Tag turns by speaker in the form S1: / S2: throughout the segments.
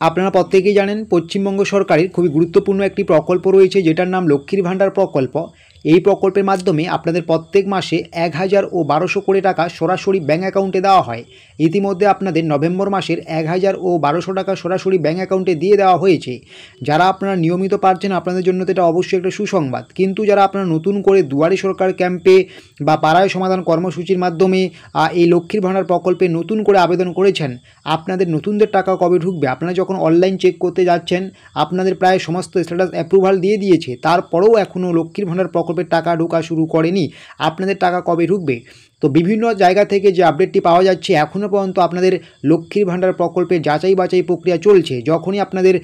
S1: আপনারা প্রত্যেকেই জানেন পশ্চিমবঙ্গ সরকারের খুবই গুরুত্বপূর্ণ একটি প্রকল্প রয়েছে যেটার নাম লক্ষ্মীর ভাণ্ডার প্রকল্প। এই প্রকল্পের মাধ্যমে আপনাদের প্রত্যেক মাসে 1000 ও 1200 করে টাকা সরাসরি ব্যাঙ্ক অ্যাকাউন্টে দেওয়া হয়। ইতিমধ্যে আপনাদের নভেম্বর মাসের 1000 ও 1200 টাকা সরাসরি ব্যাঙ্ক অ্যাকাউন্টে দিয়ে দেওয়া হয়েছে। যারা আপনারা নিয়মিত পাচ্ছেন আপনাদের জন্য তো এটা অবশ্যই একটা সুসংবাদ, কিন্তু যারা আপনারা নতুন করে দুয়ারে সরকার ক্যাম্পে বা পাড়ায় সমাধান কর্মসূচির মাধ্যমে এই লক্ষ্মীর ভাণ্ডার প্রকল্পে নতুন করে আবেদন করেছেন, আপনাদের নতুনদের টাকা কবে ঢুকবে? আপনারা যখন অনলাইন চেক করতে যাচ্ছেন আপনাদের প্রায় সমস্ত স্ট্যাটাস অ্যাপ্রুভাল দিয়ে দিয়েছে, তারপরেও এখনও লক্ষ্মীর ভাণ্ডার প্রকল্পের টাকা ঢোকা শুরু করেনি। আপনাদের টাকা কবে ঢুকবে? তো বিভিন্ন জায়গা থেকে যে আপডেটটি পাওয়া যাচ্ছে, এখনও পর্যন্ত আপনাদের লক্ষ্মীর ভাণ্ডার প্রকল্পের যাচাই বাছাই প্রক্রিয়া চলছে। যখনই আপনাদের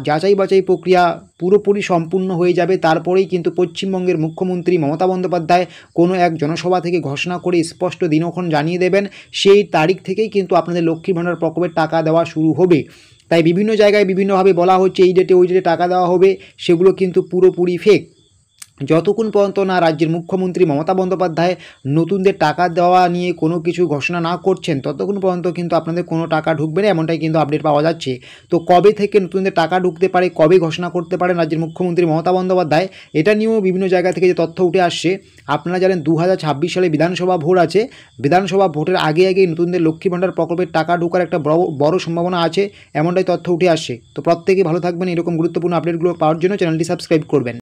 S1: যাচাই বাছাই প্রক্রিয়া পুরোপুরি সম্পূর্ণ হয়ে যাবে তারপরেই কিন্তু পশ্চিমবঙ্গের মুখ্যমন্ত্রী মমতা বন্দ্যোপাধ্যায় কোনো এক জনসভা থেকে ঘোষণা করে স্পষ্ট দিনক্ষণ জানিয়ে দেবেন, সেই তারিখ থেকেই কিন্তু আপনাদের লক্ষ্মীর ভাণ্ডার প্রকল্পের টাকা দেওয়া শুরু হবে। তাই বিভিন্ন জায়গায় বিভিন্নভাবে বলা হচ্ছে এই ডেটে ওই ডেটে টাকা দেওয়া হবে, সেগুলো কিন্তু পুরোপুরি ফেক। যতক্ষণ পর্যন্ত না রাজ্যের মুখ্যমন্ত্রী মমতা বন্দ্যোপাধ্যায় নতুনদের টাকা দেওয়া নিয়ে কোনো কিছু ঘোষণা না করছেন, ততক্ষণ পর্যন্ত কিন্তু আপনাদের কোনো টাকা ঢুকবে না, এমনটাই কিন্তু আপডেট পাওয়া যাচ্ছে। তো কবে থেকে নতুনদের টাকা ঢুকতে পারে, কবে ঘোষণা করতে পারেন রাজ্যের মুখ্যমন্ত্রী মমতা বন্দ্যোপাধ্যায়, এটা নিয়েও বিভিন্ন জায়গা থেকে যে তথ্য উঠে আসছে। আপনারা জানেন 2026 সালে বিধানসভা ভোট আছে, বিধানসভা ভোটের আগে আগেই নতুনদের লক্ষ্মী ভাণ্ডার প্রকল্পের টাকা ঢোকার একটা বড় সম্ভাবনা আছে, এমনটাই তথ্য উঠে আসছে। তো প্রত্যেকেই ভালো থাকবেন, এরকম গুরুত্বপূর্ণ আপডেটগুলো পাওয়ার জন্য চ্যানেলটি সাবস্ক্রাইব করবেন।